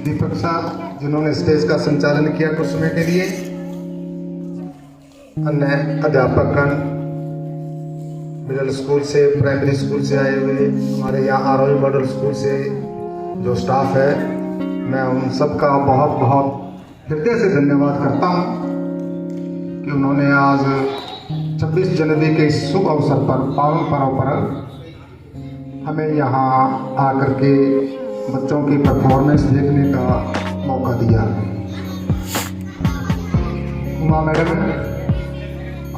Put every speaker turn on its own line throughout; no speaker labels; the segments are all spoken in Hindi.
दीपक साहब जिन्होंने स्टेज का संचालन किया कुछ समय के लिए, अन्य अध्यापकगण, मिडिल स्कूल से, प्राइमरी स्कूल से आए हुए, हमारे यहाँ आरोही मॉडल स्कूल से जो स्टाफ है, मैं उन सबका बहुत बहुत हृदय से धन्यवाद करता हूँ कि उन्होंने आज 26 जनवरी के इस शुभ अवसर पर, पावन पर्व पर हमें यहाँ आकर के बच्चों की परफॉर्मेंस देखने का मौका दिया। उमा मैडम,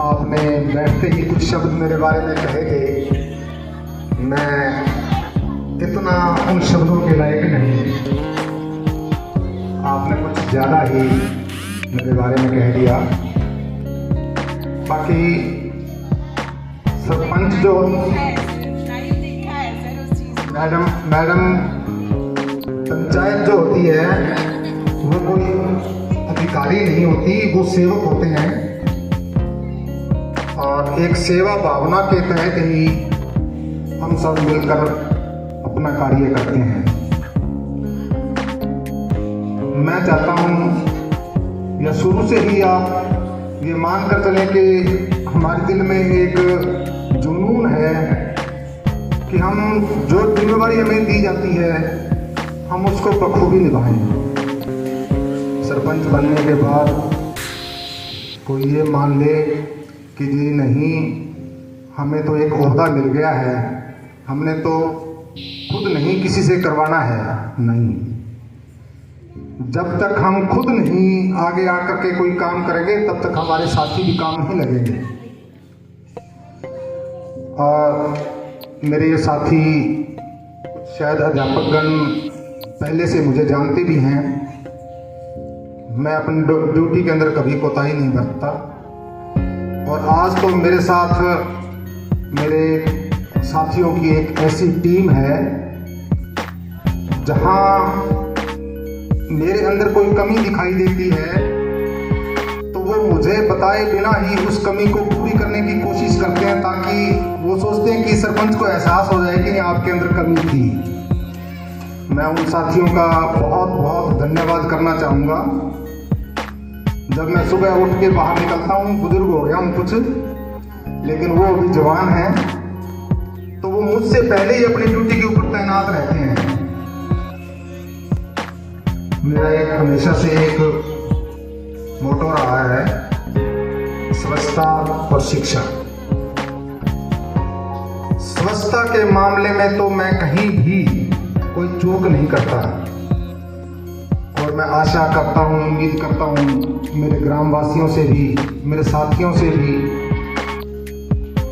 आपने बैठते ही कुछ शब्द मेरे बारे में कहे थे, मैं इतना उन शब्दों के लायक नहीं, आपने कुछ ज़्यादा ही मेरे बारे में कह दिया। बाकी सरपंच जो मैडम पंचायत जो होती है वो कोई अधिकारी नहीं होती, वो सेवक होते हैं और एक सेवा भावना के तहत ही हम सब मिलकर अपना कार्य करते हैं। मैं चाहता हूँ या शुरू से ही आप ये मान कर चलें कि हमारे दिल में एक जुनून है कि हम जो जिम्मेवारी हमें दी जाती है हम उसको बखूबी निभाएं। सरपंच बनने के बाद कोई ये मान ले कि जी नहीं, हमें तो एक ओहदा मिल गया है, हमने तो खुद नहीं किसी से करवाना है। नहीं, जब तक हम खुद नहीं आगे आकर के कोई काम करेंगे तब तक हमारे साथी भी काम नहीं लगेंगे। और मेरे ये साथी शायद अध्यापकगण पहले से मुझे जानते भी हैं, मैं अपनी ड्यूटी के अंदर कभी कोताही नहीं बरतता। और आज तो मेरे साथ मेरे साथियों की एक ऐसी टीम है जहां मेरे अंदर कोई कमी दिखाई देती है तो वो मुझे बताए बिना ही उस कमी को पूरी करने की कोशिश करते हैं, ताकि वो सोचते हैं कि सरपंच को एहसास हो जाए कि आपके अंदर कमी थी। मैं उन साथियों का बहुत बहुत धन्यवाद करना चाहूँगा। जब मैं सुबह उठ के बाहर निकलता हूँ, बुजुर्ग हो गया हूँ कुछ, लेकिन वो अभी जवान हैं, तो वो मुझसे पहले ही अपनी ड्यूटी के ऊपर तैनात रहते हैं। मेरा एक हमेशा से एक मोटो रहा है, स्वच्छता और शिक्षा। स्वच्छता के मामले में तो मैं कहीं भी कोई चूक नहीं करता और मैं आशा करता हूँ, उम्मीद करता हूँ मेरे ग्रामवासियों से भी, मेरे साथियों से भी,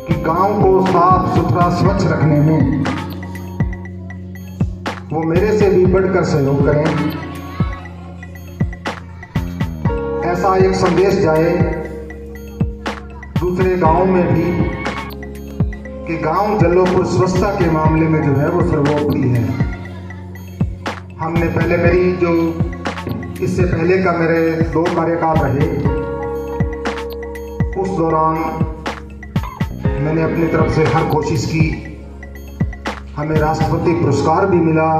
कि गांव को साफ सुथरा स्वच्छ रखने में वो मेरे से भी बढ़कर सहयोग करें। ऐसा एक संदेश जाए दूसरे गांव में भी कि गांव जल्लोपुर स्वच्छता के मामले में जो है वो सर्वोपरि है। हमने पहले मेरी जो इससे पहले का मेरे 2 कार्यकाल रहे, उस दौरान मैंने अपनी तरफ से हर कोशिश की। हमें राष्ट्रपति पुरस्कार भी मिला,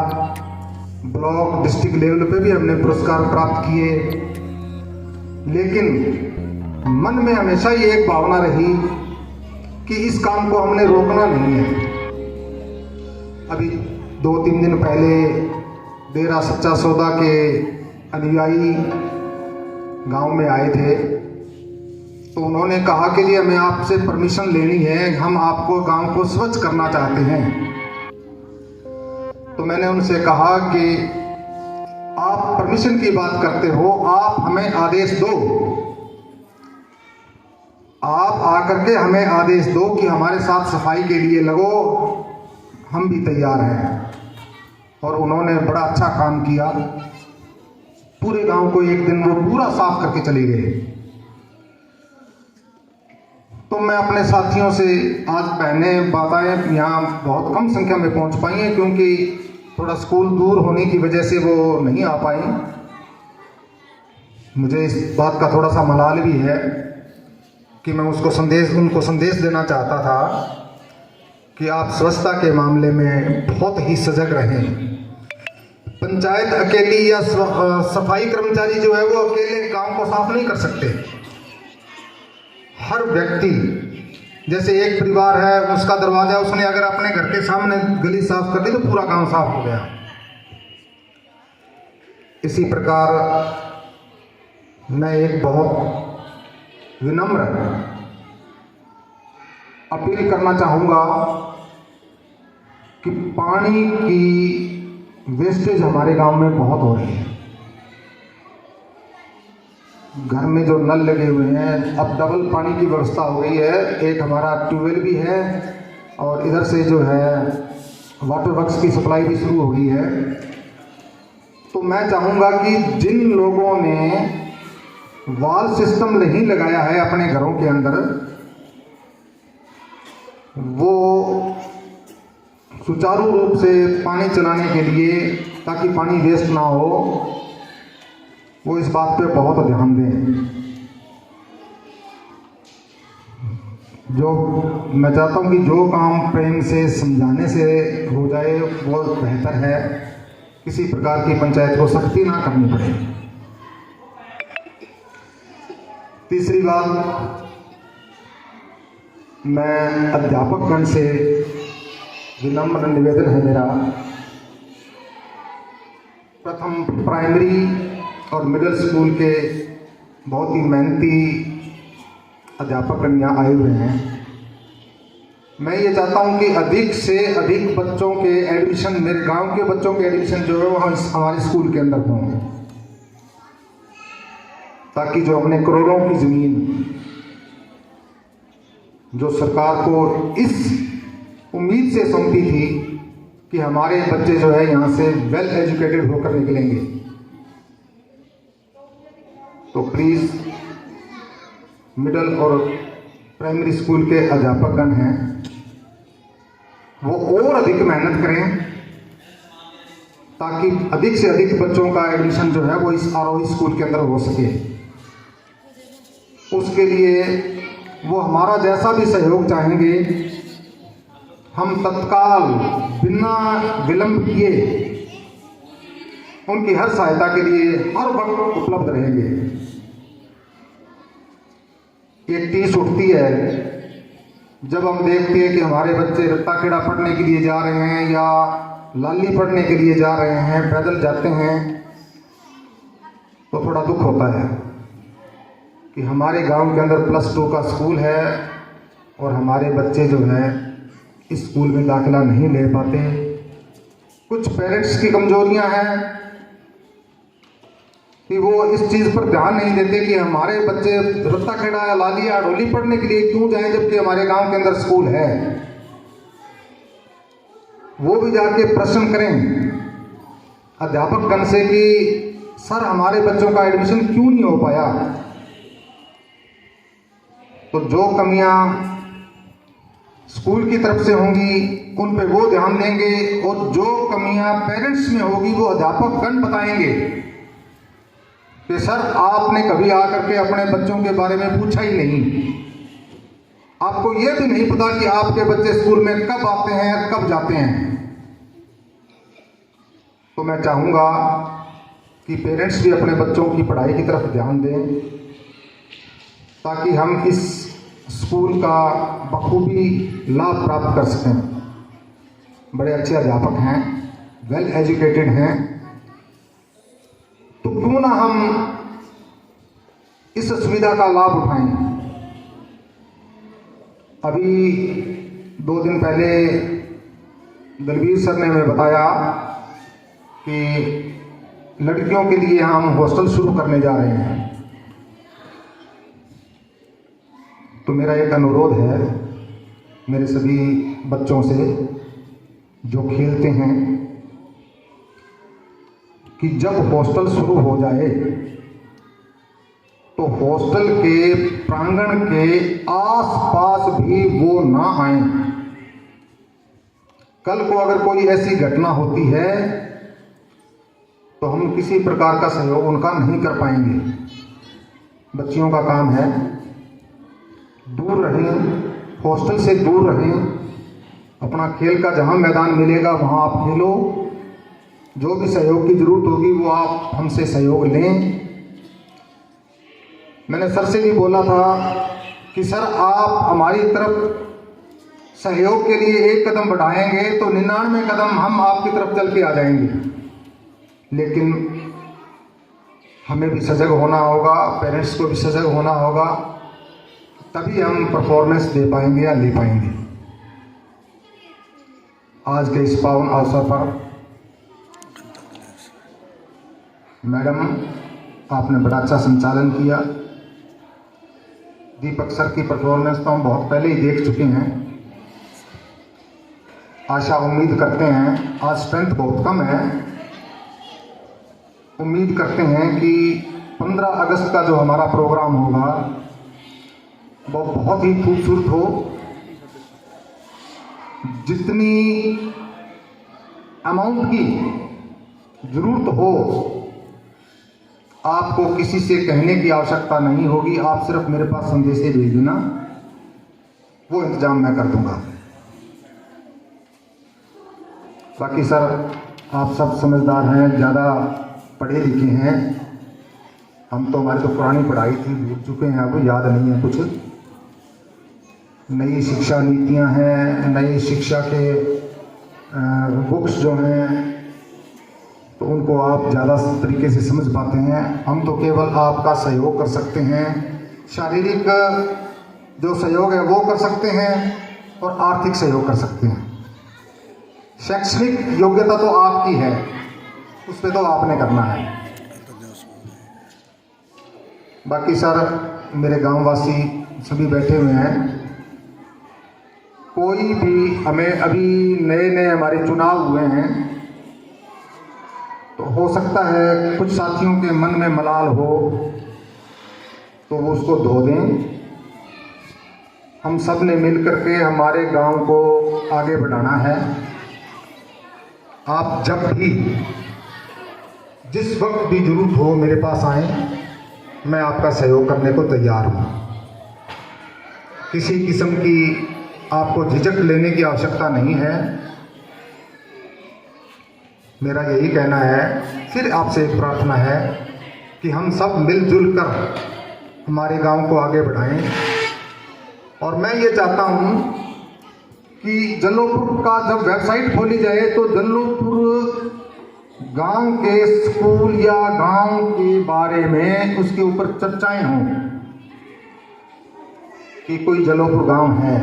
ब्लॉक डिस्ट्रिक्ट लेवल पे भी हमने पुरस्कार प्राप्त किए, लेकिन मन में हमेशा ही एक भावना रही कि इस काम को हमने रोकना नहीं है। अभी 2-3 दिन पहले डेरा सच्चा सौदा के अनुयायी गांव में आए थे, तो उन्होंने कहा कि जी हमें आपसे परमिशन लेनी है, हम आपको गांव को स्वच्छ करना चाहते हैं। तो मैंने उनसे कहा कि आप परमिशन की बात करते हो, आप हमें आदेश दो, आप आकर के हमें आदेश दो कि हमारे साथ सफाई के लिए लगो, हम भी तैयार हैं। और उन्होंने बड़ा अच्छा काम किया, पूरे गांव को एक दिन वो पूरा साफ करके चले गए। तो मैं अपने साथियों से आज बहनें बाताएं यहाँ बहुत कम संख्या में पहुँच पाई हैं, क्योंकि थोड़ा स्कूल दूर होने की वजह से वो नहीं आ पाई। मुझे इस बात का थोड़ा सा मलाल भी है कि मैं उनको संदेश देना चाहता था कि आप स्वच्छता के मामले में बहुत ही सजग रहें। पंचायत अकेली या सफाई कर्मचारी जो है वो अकेले गांव को साफ नहीं कर सकते। हर व्यक्ति, जैसे एक परिवार है, उसका दरवाजा उसने अगर अपने घर के सामने गली साफ कर दी तो पूरा गांव साफ हो गया। इसी प्रकार मैं एक बहुत विनम्र अपील करना चाहूँगा कि पानी की वेस्टेज हमारे गांव में बहुत हो रही है। घर में जो नल लगे हुए हैं, अब डबल पानी की व्यवस्था हो गई है। एक हमारा ट्यूबवेल भी है और इधर से जो है वाटर वर्क्स की सप्लाई भी शुरू हो गई है। तो मैं चाहूँगा कि जिन लोगों ने वाल सिस्टम नहीं लगाया है अपने घरों के अंदर, वो सुचारू रूप से पानी चलाने के लिए, ताकि पानी वेस्ट ना हो, वो इस बात पे बहुत ध्यान दें। जो मैं चाहता हूँ कि जो काम प्रेम से समझाने से हो जाए वो बेहतर है। किसी प्रकार की पंचायत को सख्ती ना करनी पड़े। तीसरी बात, मैं अध्यापकगण से विनम्र निवेदन है मेरा, प्रथम प्राइमरी और मिडिल स्कूल के बहुत ही मेहनती अध्यापक यहाँ आए हुए हैं। मैं ये चाहता हूँ कि अधिक से अधिक बच्चों के एडमिशन, मेरे गांव के बच्चों के एडमिशन जो है वो हमारे स्कूल के अंदर हों, ताकि जो हमने करोड़ों की ज़मीन जो सरकार को इस उम्मीद से सौंपी थी कि हमारे बच्चे जो है यहाँ से वेल एजुकेटेड होकर निकलेंगे, तो प्लीज़ मिडिल और प्राइमरी स्कूल के अध्यापकगण हैं वो और अधिक मेहनत करें, ताकि अधिक से अधिक बच्चों का एडमिशन जो है वो इस आरोही स्कूल के अंदर हो सके। उसके लिए वो हमारा जैसा भी सहयोग चाहेंगे, हम तत्काल बिना विलंब किए उनकी हर सहायता के लिए हर वक्त उपलब्ध रहेंगे। एक टीस उठती है जब हम देखते हैं कि हमारे बच्चे रत्ता खेड़ा पढ़ने के लिए जा रहे हैं या लाली पढ़ने के लिए जा रहे हैं, पैदल जाते हैं, तो थोड़ा दुख होता है कि हमारे गांव के अंदर +2 का स्कूल है और हमारे बच्चे जो है इस स्कूल में दाखिला नहीं ले पाते। कुछ पेरेंट्स की कमजोरियां हैं कि वो इस चीज़ पर ध्यान नहीं देते कि हमारे बच्चे रत्ता खेड़ा या लाली या डोली पढ़ने के लिए क्यों जाएं, जबकि हमारे गांव के अंदर स्कूल है। वो भी जाके प्रश्न करें अध्यापकगण से कि सर हमारे बच्चों का एडमिशन क्यों नहीं हो पाया। तो जो कमियां स्कूल की तरफ से होंगी उन पे वो ध्यान देंगे, और जो कमियां पेरेंट्स में होगी वो अध्यापकगण बताएंगे कि सर आपने कभी आकर के अपने बच्चों के बारे में पूछा ही नहीं, आपको ये भी नहीं पता कि आपके बच्चे स्कूल में कब आते हैं और कब जाते हैं। तो मैं चाहूँगा कि पेरेंट्स भी अपने बच्चों की पढ़ाई की तरफ ध्यान दें, ताकि हम इस स्कूल का बखूबी लाभ प्राप्त कर सकें। बड़े अच्छे अध्यापक हैं, वेल एजुकेटेड हैं, तो क्यों ना हम इस सुविधा का लाभ उठाएं। अभी 2 दिन पहले दलवीर सर ने हमें बताया कि लड़कियों के लिए हम हॉस्टल शुरू करने जा रहे हैं। तो मेरा एक अनुरोध है मेरे सभी बच्चों से जो खेलते हैं कि जब हॉस्टल शुरू हो जाए तो हॉस्टल के प्रांगण के आसपास भी वो ना आए। कल को अगर कोई ऐसी घटना होती है तो हम किसी प्रकार का सहयोग उनका नहीं कर पाएंगे। बच्चियों का काम है, दूर रहें, हॉस्टल से दूर रहें, अपना खेल का जहां मैदान मिलेगा वहां आप खेलो, जो भी सहयोग की ज़रूरत होगी वो आप हमसे सहयोग लें। मैंने सर से भी बोला था कि सर आप हमारी तरफ सहयोग के लिए एक कदम बढ़ाएंगे तो 99 कदम हम आपकी तरफ चल के आ जाएंगे, लेकिन हमें भी सजग होना होगा, पेरेंट्स को भी सजग होना होगा, तभी हम परफॉर्मेंस दे पाएंगे या ले पाएंगे। आज के इस पावन अवसर पर मैडम आपने बड़ा अच्छा संचालन किया। दीपक सर की परफॉर्मेंस तो हम बहुत पहले ही देख चुके हैं। आशा उम्मीद करते हैं, आज स्ट्रेंथ बहुत कम है, उम्मीद करते हैं कि 15 अगस्त का जो हमारा प्रोग्राम होगा वो बहुत ही खूबसूरत हो। जितनी अमाउंट की ज़रूरत हो आपको किसी से कहने की आवश्यकता नहीं होगी, आप सिर्फ मेरे पास संदेश भेज देना, वो इंतजाम मैं कर दूंगा। बाकी सर आप सब समझदार हैं, ज़्यादा पढ़े लिखे हैं, हम तो हमारी तो पुरानी पढ़ाई थी, भूल चुके हैं, अब याद नहीं है कुछ। नई शिक्षा नीतियां हैं, नई शिक्षा के बुक्स जो हैं तो उनको आप ज़्यादा तरीके से समझ पाते हैं। हम तो केवल आपका सहयोग कर सकते हैं, शारीरिक जो सहयोग है वो कर सकते हैं और आर्थिक सहयोग कर सकते हैं। शैक्षणिक योग्यता तो आपकी है, उस पर तो आपने करना है। बाकी सर मेरे गांववासी सभी बैठे हुए हैं, कोई भी हमें अभी नए नए हमारे चुनाव हुए हैं तो हो सकता है कुछ साथियों के मन में मलाल हो तो वो उसको धो दें। हम सब ने मिलकर के हमारे गांव को आगे बढ़ाना है। आप जब भी जिस वक्त भी जरूरत हो मेरे पास आएं, मैं आपका सहयोग करने को तैयार हूँ। किसी किस्म की आपको झिझक लेने की आवश्यकता नहीं है। मेरा यही कहना है, फिर आपसे एक प्रार्थना है कि हम सब मिलजुल कर हमारे गांव को आगे बढ़ाएं। और मैं ये चाहता हूँ कि जल्लोपुर का जब वेबसाइट खोली जाए तो जल्लोपुर गांव के स्कूल या गांव के बारे में उसके ऊपर चर्चाएं हों कि कोई जल्लोपुर गांव है,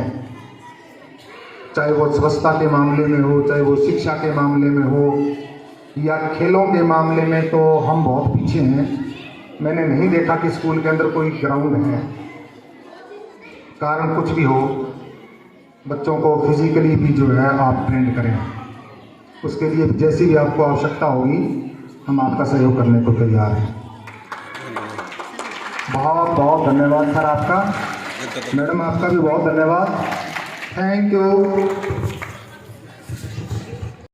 चाहे वो स्वच्छता के मामले में हो, चाहे वो शिक्षा के मामले में हो या खेलों के मामले में, तो हम बहुत पीछे हैं। मैंने नहीं देखा कि स्कूल के अंदर कोई ग्राउंड है। कारण कुछ भी हो, बच्चों को फिजिकली भी जो है आप ट्रेंड करें, उसके लिए जैसी भी आपको आवश्यकता होगी हम आपका सहयोग करने को तैयार हैं। बहुत बहुत धन्यवाद सर आपका। मैडम आपका भी बहुत धन्यवाद। Thank you.